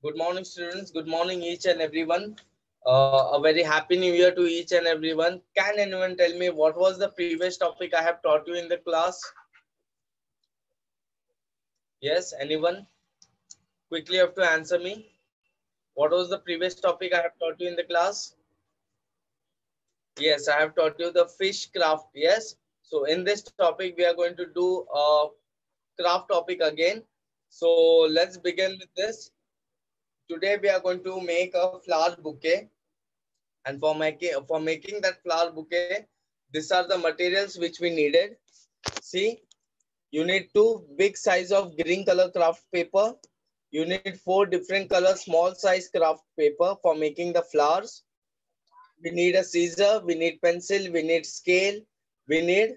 Good morning, students. Good morning, each and everyone. A very happy new year to each and everyone. Can anyone tell me what was the previous topic I have taught you in the class? Yes, anyone? Quickly have to answer me. What was the previous topic I have taught you in the class? Yes, I have taught you the fish craft. Yes. So in this topic, we are going to do a craft topic again. So let's begin with this. Today we are going to make a flower bouquet. And for making that flower bouquet, these are the materials which we needed. See, you need two big size of green color craft paper. You need four different color small size craft paper for making the flowers. We need a scissor, we need pencil, we need scale, we need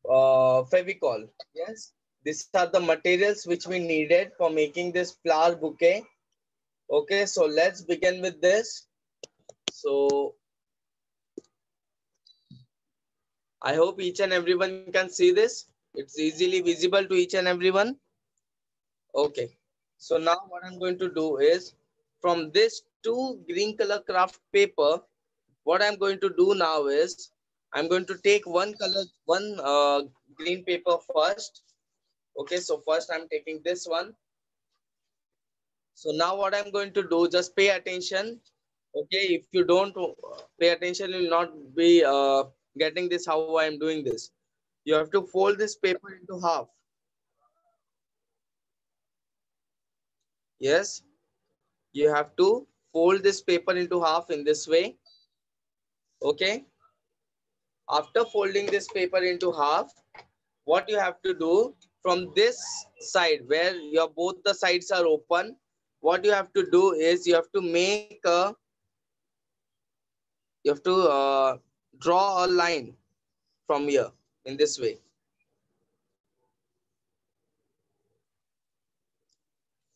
Fevicol. Yes, these are the materials which we needed for making this flower bouquet. Okay, so let's begin with this. So I hope each and everyone can see this. It's easily visible to each and everyone. Okay. So now what I'm going to do is from this two green color craft paper, what I'm going to do now is I'm going to take one green paper first. Okay. So first I'm taking this one. So now what I'm going to do, just pay attention. Okay. If you don't pay attention, you will not be getting this how I'm doing this. You have to fold this paper into half. Yes, you have to fold this paper into half in this way. Okay. After folding this paper into half, what you have to do from this side where your both the sides are open, what you have to do is you have to draw a line from here in this way.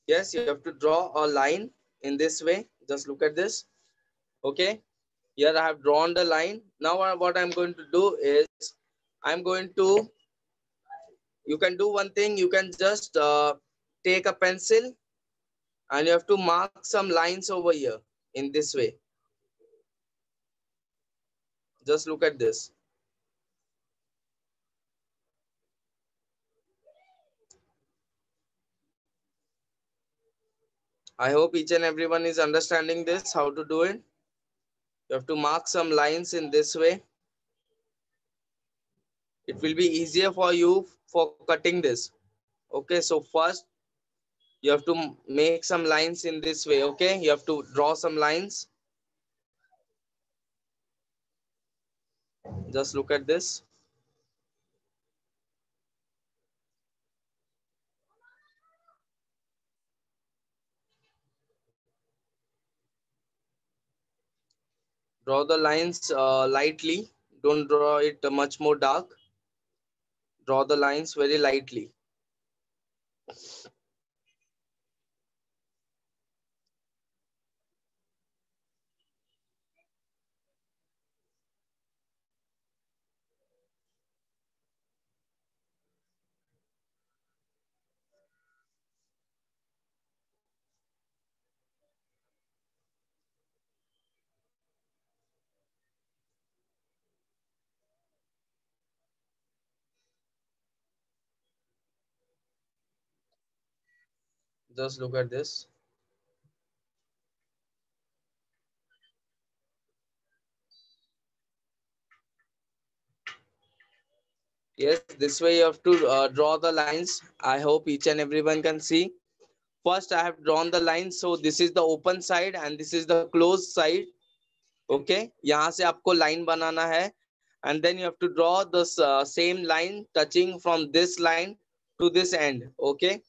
Yes, you have to draw a line in this way. Just look at this. Okay. Here I have drawn the line. Now what I'm going to do is I'm going to, you can do one thing, you can just take a pencil and you have to mark some lines over here in this way. Just look at this. I hope each and everyone is understanding this, how to do it. You have to mark some lines in this way. It will be easier for you for cutting this. Okay, so first you have to make some lines in this way. Okay, you have to draw some lines. Just look at this. Draw the lines lightly. Don't draw it much more dark. Draw the lines very lightly. Just look at this. Yes, this way you have to draw the lines. I hope each and everyone can see. First, I have drawn the line. So this is the open side and this is the closed side. Okay, यहाँ से आपको line बनाना है. And then you have to draw the same line touching from this line to this end. Okay.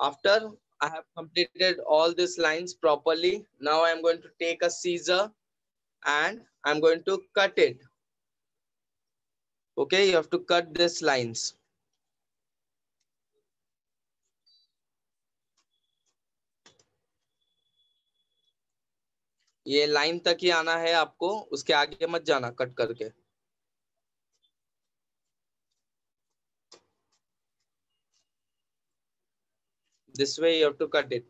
After I have completed all these lines properly, now I am going to take a scissor and I'm going to cut it. Okay, you have to cut these lines. ये line तक ही आना है आपको, उसके आगे मत जाना cut करके. This way you have to cut it.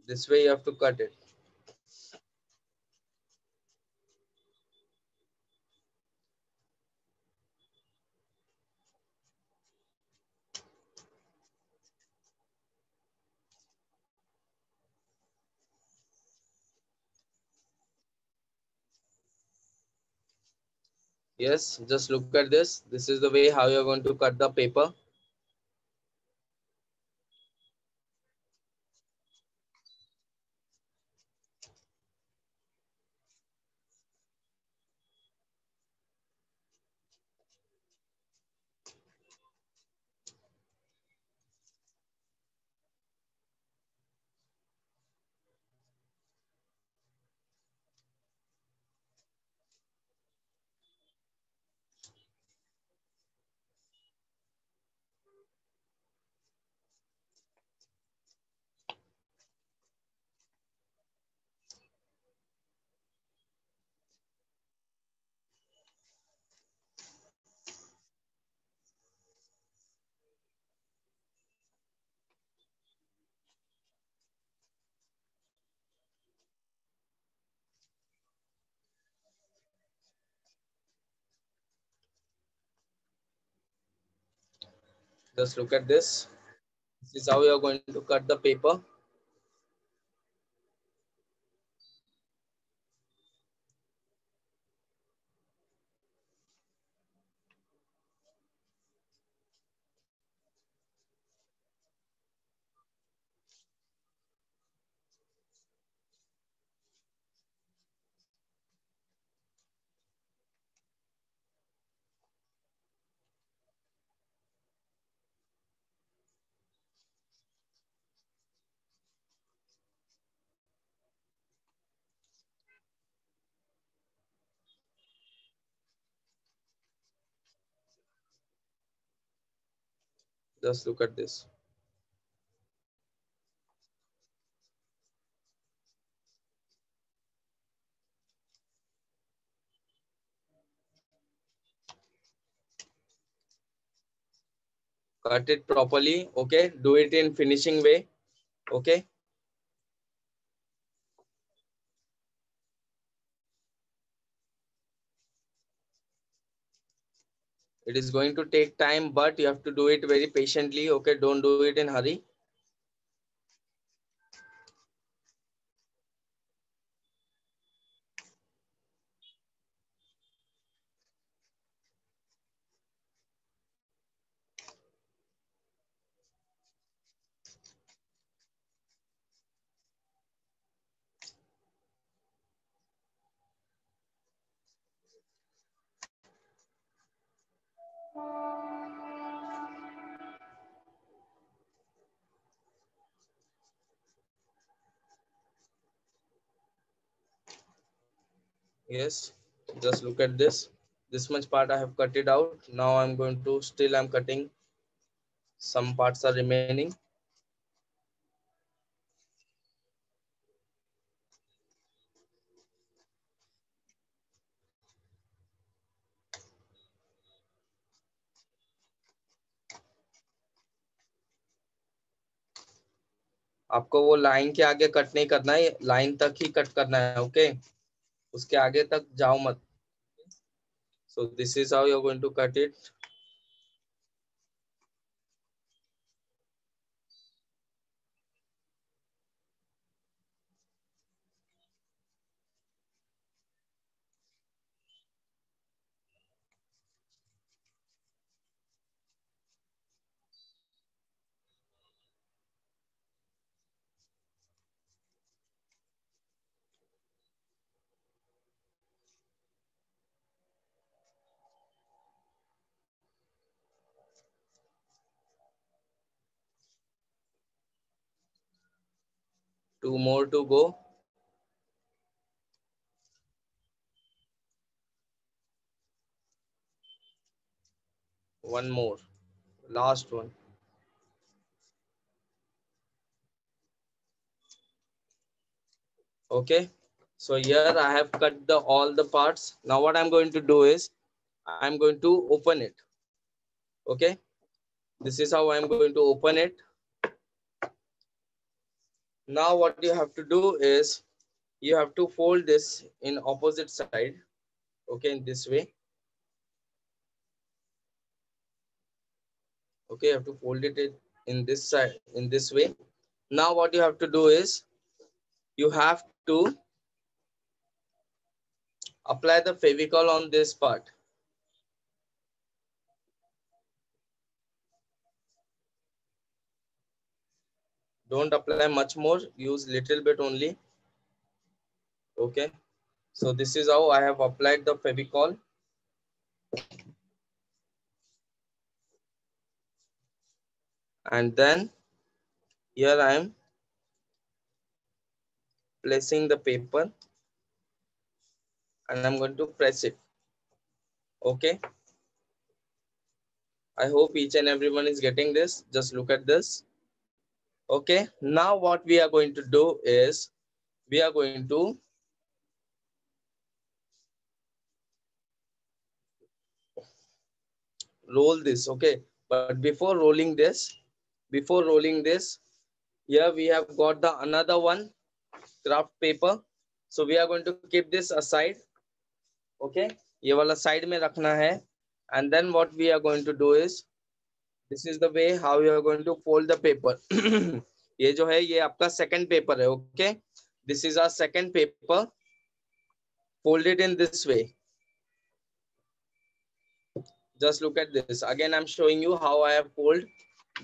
This way you have to cut it. Yes, just look at this. This is the way how you're going to cut the paper. Just look at this. This is how you're going to cut the paper. Just look at this. Cut it properly. Okay. Do it in finishing way. Okay. It is going to take time, but you have to do it very patiently. Okay. Don't do it in hurry. Yes. Just look at this. This much part I have cut it out. Now I'm going to still I'm cutting. Some parts are remaining. आपको वो line के आगे cut नहीं करना है, line तक ही cut करना है. ओके. उसके आगे तक जाओ मत. So this is how you're going to cut it. 2 more to go. 1 more. last one. Okay, so here I have cut the all the parts. Now what I'm going to do is I'm going to open it. Okay, this is how I'm going to open it. Now what you have to do is you have to fold this in opposite side. Okay, in this way. Okay, you have to fold it in this side, in this way. Now what you have to do is you have to apply the Fevicol on this part. Don't apply much more, use little bit only. Okay, so this is how I have applied the Fevicol. And then here I am placing the paper and I'm going to press it. Okay, I hope each and everyone is getting this. Just look at this. Okay, now what we are going to do is we are going to roll this. Okay, but before rolling this, here we have got the another one craft paper. So we are going to keep this aside. Okay, ये वाला side में रखना है. And then what we are going to do is this is the way how you are going to fold the paper. ये जो है ये आपका second paper है. Okay, this is our second paper. Fold it in this way. Just look at this. Again, I'm showing you how I have fold.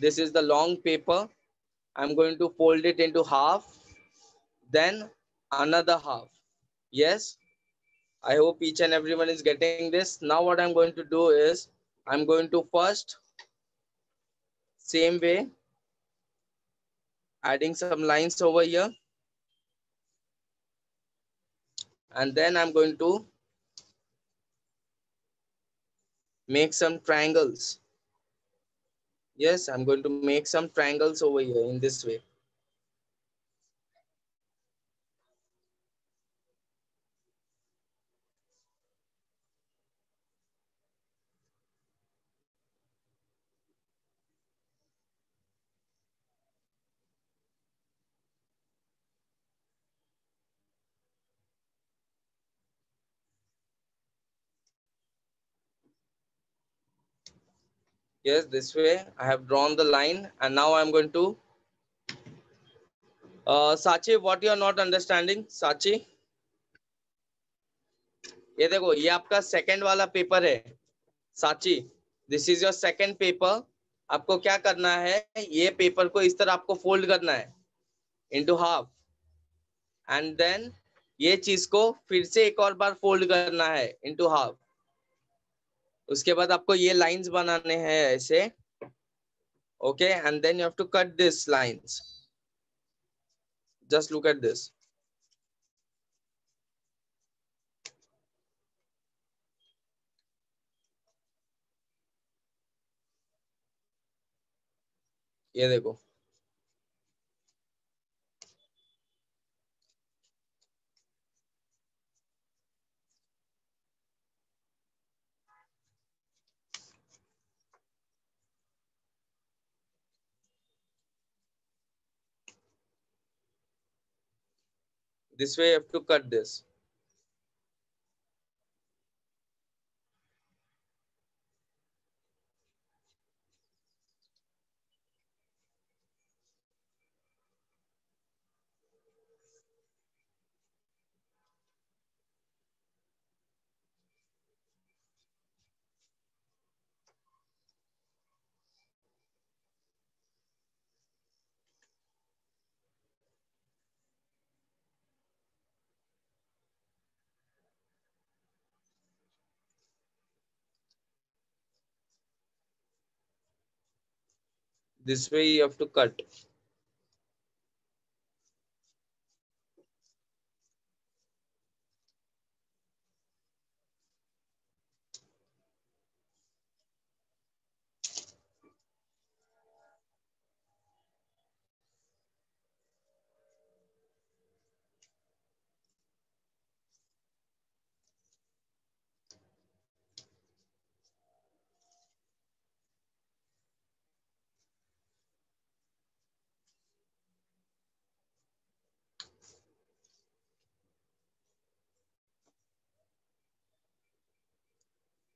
This is the long paper. I'm going to fold it into half, then another half. Yes, I hope each and everyone is getting this. Now what I'm going to do is I'm going to first same way adding some lines over here, and then I'm going to make some triangles. Yes, I'm going to make some triangles over here in this way. Yes, this way I have drawn the line, and now I'm going to Sachi, what you are not understanding? Sachi, ये देखो ये आपका second वाला paper है. साची, this is your second paper. आपको क्या करना है, ये पेपर को इस तरह आपको फोल्ड करना है इनटू हाफ, एंड देन ये चीज को फिर से एक और बार फोल्ड करना है इनटू हाफ. उसके बाद आपको ये लाइंस बनाने हैं ऐसे. Okay, and then you have to cut this lines. Just look at this. ये देखो, this way you have to cut this. This way you have to cut.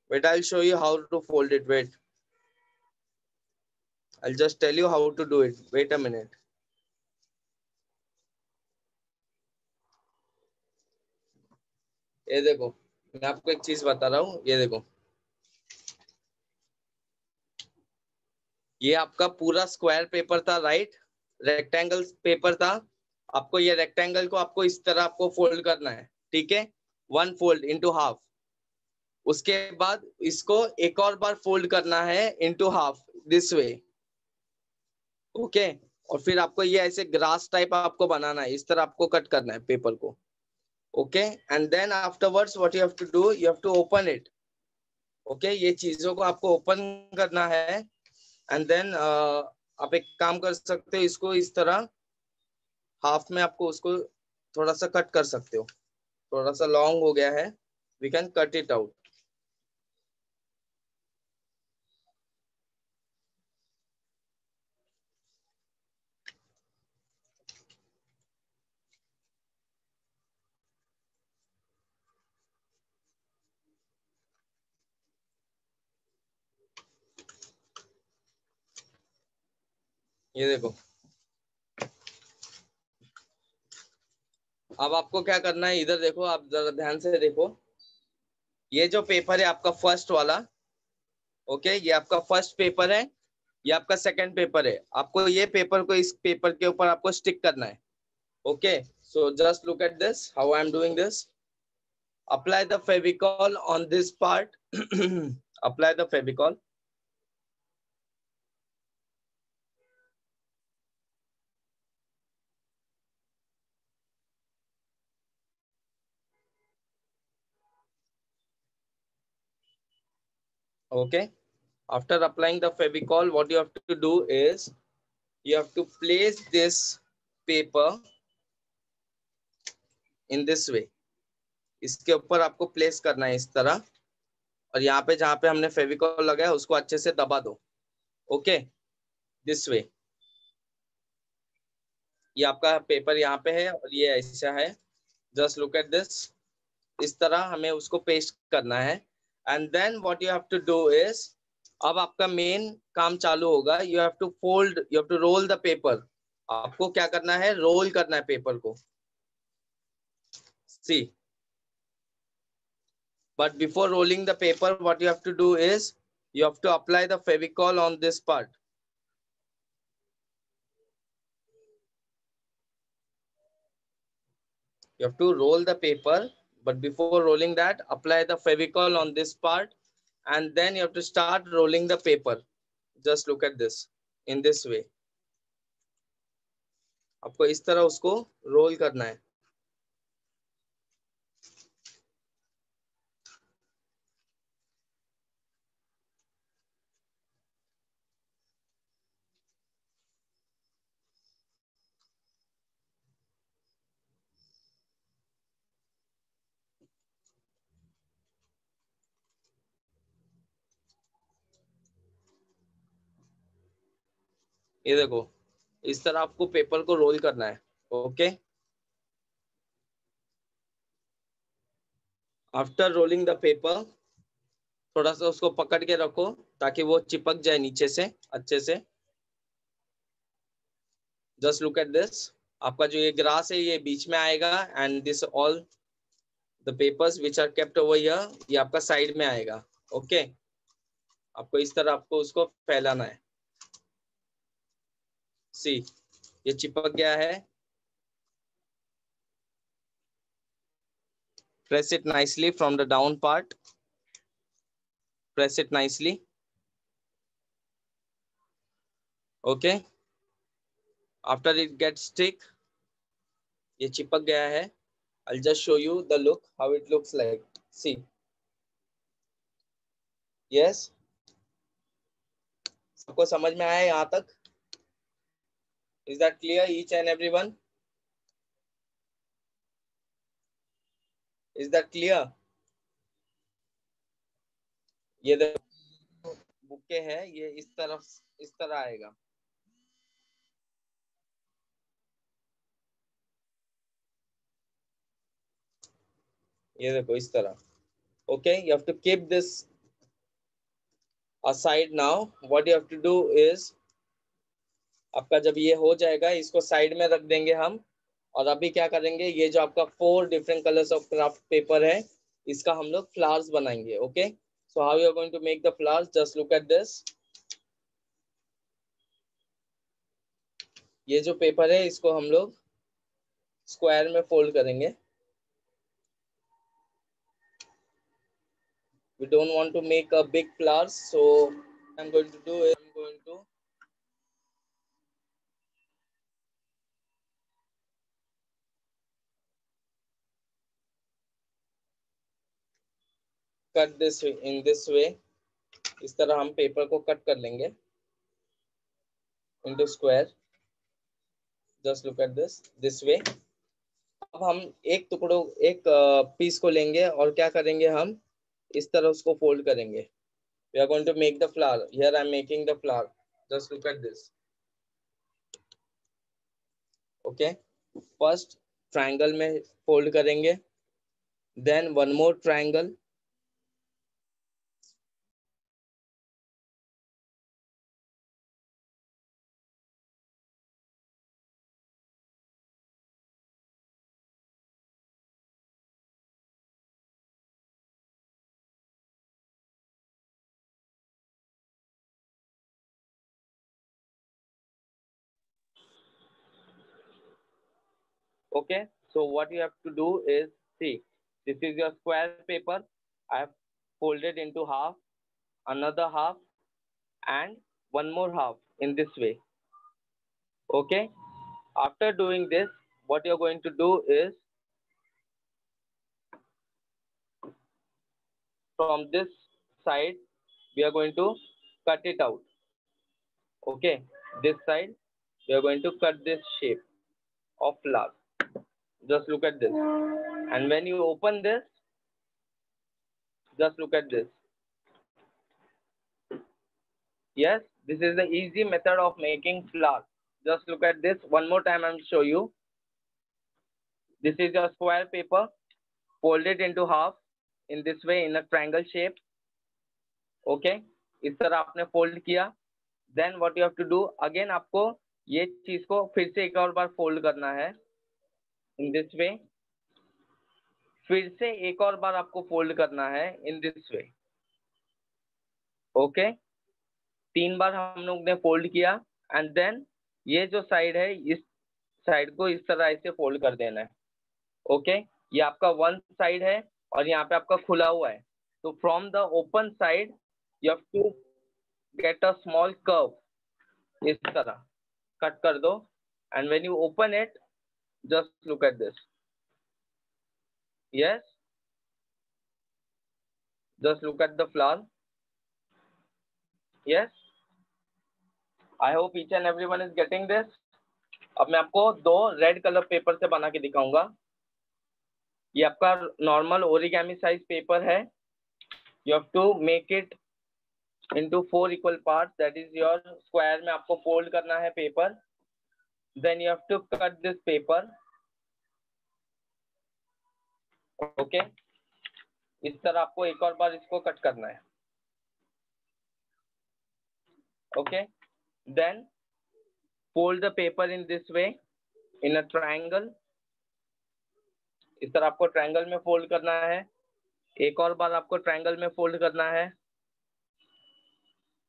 Wait, I'll show you how to fold it. Wait, I'll just tell you how to do it. Wait a minute. ये देखो, मैं आपको एक चीज बता रहा हूँ, ये देखो, ये आपका पूरा स्क्वायर पेपर था, राइट? रेक्टेंगल पेपर था। आपको ये रेक्टेंगल को आपको इस तरह आपको फोल्ड करना है, ठीक है? One fold into half. उसके बाद इसको एक और बार फोल्ड करना है into half, this way, okay? और फिर आपको ये ऐसे ग्रास टाइप आपको बनाना है, इस तरह आपको कट करना है पेपर को, okay? And then afterwards what you have to do, you have to open it, okay? ये चीजों को आपको ओपन करना है। एंड देन आप एक काम कर सकते हो, इसको इस तरह हाफ में आपको उसको थोड़ा सा कट कर सकते हो। थोड़ा सा लॉन्ग हो गया है, we can cut it out. ये देखो, अब आपको क्या करना है, इधर देखो, आप जरा ध्यान से देखो। ये जो पेपर है आपका फर्स्ट वाला, ओके, ये आपका फर्स्ट पेपर है, ये आपका सेकंड पेपर है। आपको ये पेपर को इस पेपर के ऊपर आपको स्टिक करना है, okay? So just look at this, how I am doing this. Apply the Fevicol on this part. Apply the Fevicol. Okay, after applying the Fevicol, what you have to do is you have to place this paper in this way. इसके ऊपर आपको place करना है इस तरह, और यहाँ पे जहाँ पे हमने फेविकॉल लगाया उसको अच्छे से दबा दो, ओके? This way. ये आपका पेपर यहाँ पे है और ये ऐसा है, जस्ट लुक एट दिस। इस तरह हमें उसको पेस्ट करना है। And then what you have to do is, अब आपका मेन काम चालू होगा। You have to fold, you have to roll the paper. आपको क्या करना है, रोल करना है पेपर को, see. But before rolling the paper what you have to do is you have to apply the Fevicol on this part. You have to roll the paper, but before rolling that, apply the Fevicol on this part, and then you have to start rolling the paper. Just look at this, in this way. आपको इस तरह उसको role करना है। ये देखो, इस तरह आपको पेपर को रोल करना है, okay? After rolling the paper, थोड़ा सा उसको पकड़ के रखो ताकि वो चिपक जाए नीचे से अच्छे से। Just look at this. आपका जो ये ग्रास है ये बीच में आएगा, and this all the papers which are kept over here, ये आपका साइड में आएगा, ओके? आपको इस तरह आपको उसको फैलाना है। सी, ये चिपक गया है। Press it nicely from the down part. Press it nicely. Okay. After it gets stick, ये चिपक गया है। I'll just show you the look, how it looks like. See. Yes. सबको समझ में आया यहाँ तक? Is that clear, each and everyone? Is that clear? ये देखो, बुके है, ये इस तरह आएगा। ये देखो इस तरह, okay? You have to keep this aside. Now what you have to do is, आपका जब ये हो जाएगा इसको साइड में रख देंगे हम, और अभी क्या करेंगे, ये जो आपका 4 different colours of craft paper है इसका हम लोग फ्लावर्स बनाएंगे. Okay, so how you are going to make the flowers, just look at this. ये जो पेपर है इसको हम लोग स्क्वायर में फोल्ड करेंगे. We don't want to make a big flowers, so I'm going to do is I'm going to cut this in this way. इस तरह हम पेपर को कट कर लेंगे into square. Just look at this way. अब हम एक टुकड़ों एक पीस को लेंगे और क्या करेंगे, हम इस तरह उसको फोल्ड करेंगे. We are going to make the flower. Here I am making the flower. Just look at this. Okay. First triangle में fold करेंगे. Then one more triangle. Okay, so what you have to do is, see, this is your square paper. I have folded into half, another half, and one more half in this way. Okay, after doing this, what you're going to do is, from this side, we are going to cut it out. Okay, this side, we are going to cut this shape of flower. Just look at this. And when you open this, just look at this. Yes, this is the easy method of making flower. Just look at this. One more time I will show you. This is your square paper. Fold it into half in this way in a triangle shape. Okay, इस तरह आपने fold किया. Then what you have to do, again आपको ये चीज को फिर से एक और बार fold करना है in this way. फिर से एक और बार आपको fold करना है in this way. Okay, 3 बार हम लोग ने fold किया, and then ये जो side है इस साइड को इस तरह ऐसे फोल्ड कर देना है. ओके, ये आपका वन साइड है और यहाँ पे आपका खुला हुआ है. तो from the open side you have to get a small curve. इस तरह कट कर दो, and when you open it, just look at this. Yes, just look at the flower. Yes, I hope each and everyone is getting this. अब मैं आपको 2 red colour paper से बना के दिखाऊंगा. ये आपका नॉर्मल ओरिगामी साइज पेपर है. You have to make it into 4 equal parts. That is your square में आपको fold करना है paper. Then you have to cut this paper. Okay, इस तरह आपको एक और बार इसको कट करना है. Okay, then fold the paper in this way in a triangle. इस तरह आपको ट्रायंगल में फोल्ड करना है. एक और बार आपको ट्रायंगल में फोल्ड करना है.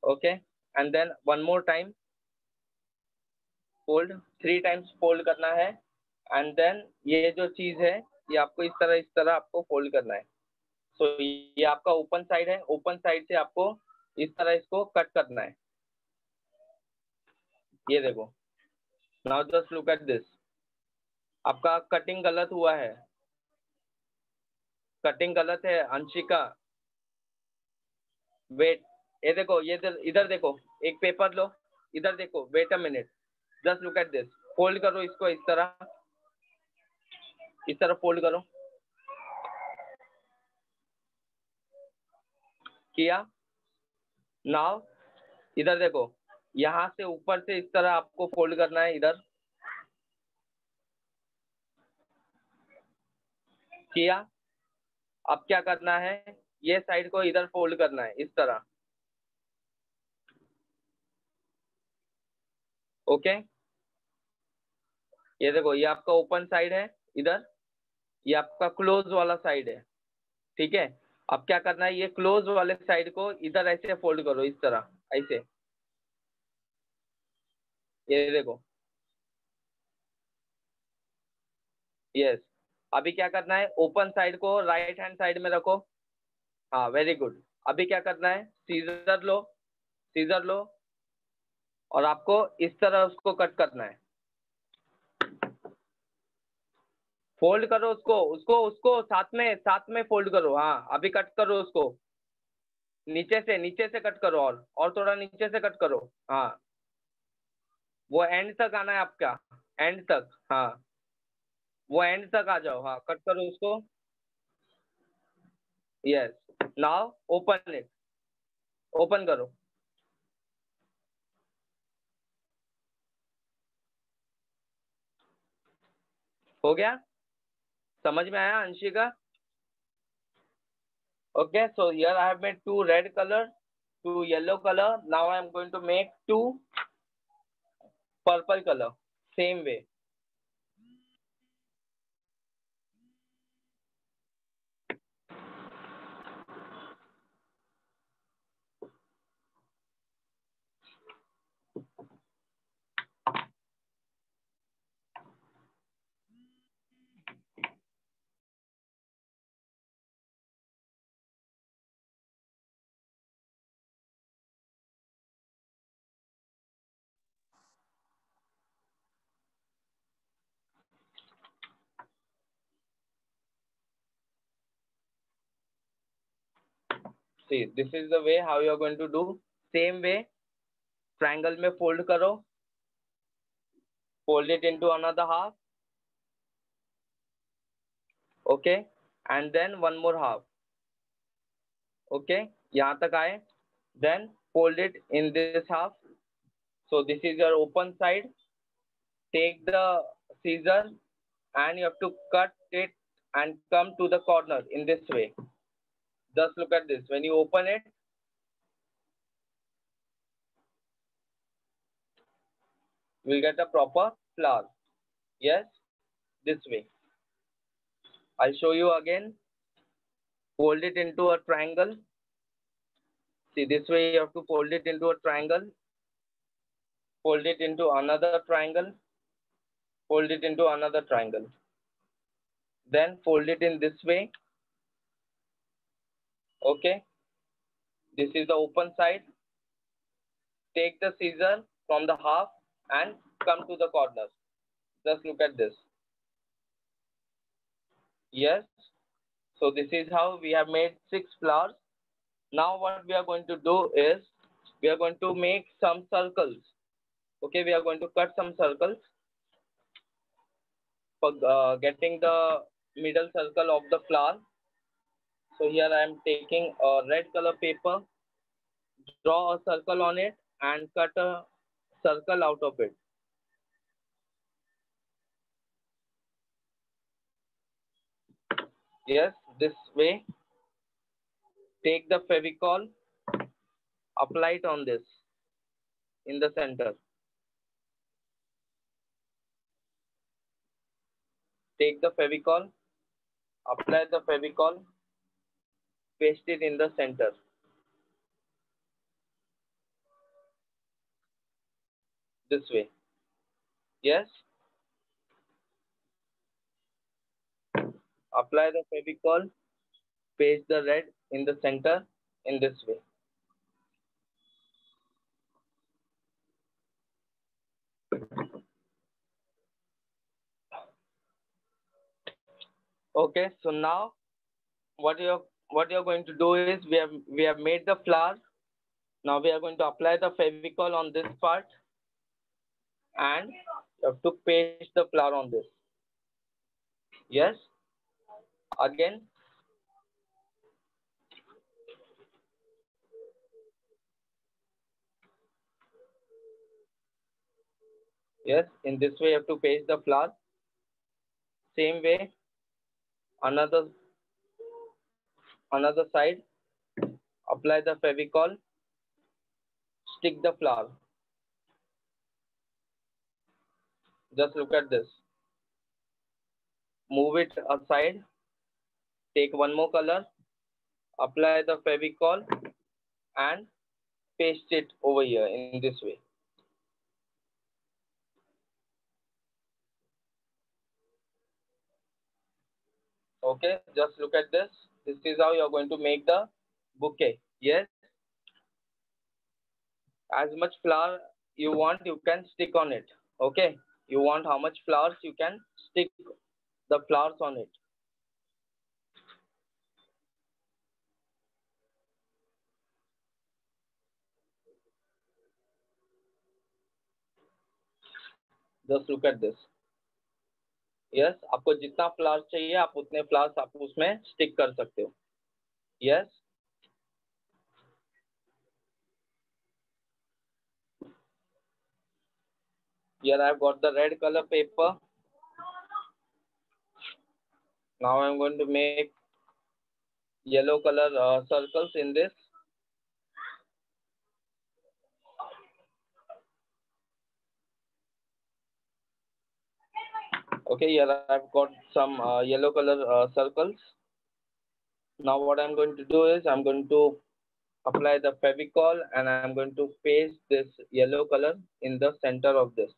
Okay, and then one more time fold, 3 times fold करना है. एंड देन ये जो चीज है ये आपको इस तरह आपको फोल्ड करना है. सो ये आपका ओपन साइड है. ओपन साइड से आपको इस तरह इसको कट करना है. ये देखो, now just look at this. आपका कटिंग गलत हुआ है. कटिंग गलत है अंशिका. वेट, ये देखो, ये इधर देखो, एक पेपर लो, इधर देखो. Wait a minute, just look at this. Fold करो इसको इस तरह फोल्ड करो. किया. नाउ इधर देखो, यहाँ से ऊपर से इस तरह आपको फोल्ड करना है. इधर किया. अब क्या करना है, ये साइड को इधर फोल्ड करना है इस तरह. ओके, ये देखो, ये आपका ओपन साइड है इधर, ये आपका क्लोज वाला साइड है, ठीक है। अब क्या करना है, ये क्लोज वाले साइड को इधर ऐसे फोल्ड करो, इस तरह, ऐसे, ये देखो, यस। अभी क्या करना है, ओपन साइड को राइट हैंड साइड में रखो, हाँ वेरी गुड। अभी क्या करना है, सीजर लो, सीजर लो, और आपको इस तरह उसको कट करना है, फोल्ड करो उसको, उसको उसको साथ में फोल्ड करो, हाँ अभी कट करो उसको, नीचे से कट करो, और थोड़ा नीचे से कट करो, हाँ वो एंड तक आना है आपका, एंड तक, हाँ वो एंड तक आ जाओ, हाँ कट करो उसको, yes. Now open it, open करो, हो गया, समझ में आया Anshika? Okay, so here I have made two red color, two yellow color. Now I am going to make two purple color. Same way. See, this is the way how you are going to do. Same way, triangle में fold करो, fold it into another half. Okay, and then one more half. Okay, यहाँ तक आए. Then fold it in this half. So this is your open side. Take the scissor and you have to cut it and come to the corner in this way. Just look at this. When you open it, we'll get a proper flower. Yes, this way. I'll show you again. Fold it into a triangle. See, this way you have to fold it into a triangle. Fold it into another triangle. Fold it into another triangle. Then fold it in this way. Okay. This is the open side. Take the scissor from the half and come to the corner. Just look at this. Yes. So this is how we have made 6 flowers. Now what we are going to do is we are going to make some circles. Okay, we are going to cut some circles for getting the middle circle of the flower. So here I am taking a red color paper, draw a circle on it and cut a circle out of it. Yes, this way. Take the Fevicol, apply it on this in the center. Take the Fevicol, apply the Fevicol, paste it in the center. This way. Yes. Apply the Fevicol, paste the red in the center in this way. Okay, so now what you're going to do is we have made the flower. Now we are going to apply the Fevicol on this part and you have to paste the flower on this. Yes. Again. Yes, in this way you have to paste the flower. Same way, another side, apply the Fevicol, stick the flower. Just look at this. Move it aside. Take one more color. Apply the Fevicol and paste it over here in this way. Okay, just look at this. This is how you're going to make the bouquet. Yes, as much flower you want, you can stick on it. Okay, you want how much flowers, you can stick the flowers on it. Just look at this. Yes, आपको जितना flowers चाहिए आप उतने flowers आप उसमें stick कर सकते हो. Yes. Here I've got the red color paper. Now I'm going to make yellow color circles in this. Okay, here I've got some yellow color circles. Now what I'm going to do is I'm going to apply the Fevicol and I'm going to paste this yellow color in the center of this.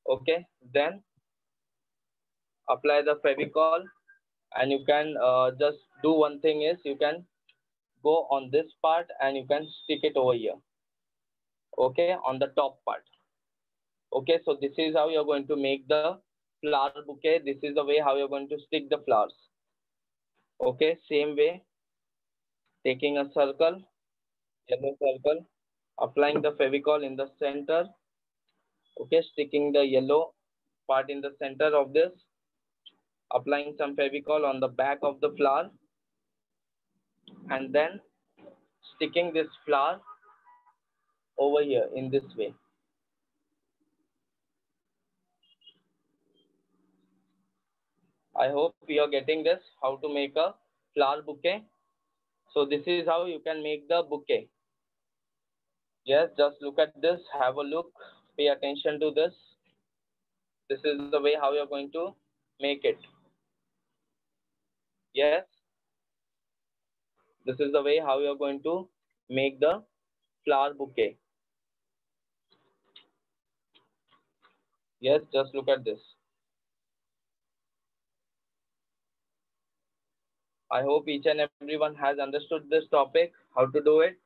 Okay, then apply the Fevicol and you can just do one thing is you can go on this part and you can stick it over here. Okay, on the top part. Okay, so this is how you're going to make the flower bouquet. This is the way how you're going to stick the flowers. Okay, same way, taking a circle, yellow circle, applying the Fevicol in the center. Okay, sticking the yellow part in the center of this, applying some Fevicol on the back of the flower, and then sticking this flower over here in this way. I hope you're getting this, how to make a flower bouquet. So this is how you can make the bouquet. Yes, just look at this, have a look, pay attention to this. This is the way how you're going to make it. Yes, this is the way how you're going to make the flower bouquet. Yes, just look at this. I hope each and everyone has understood this topic, how to do it.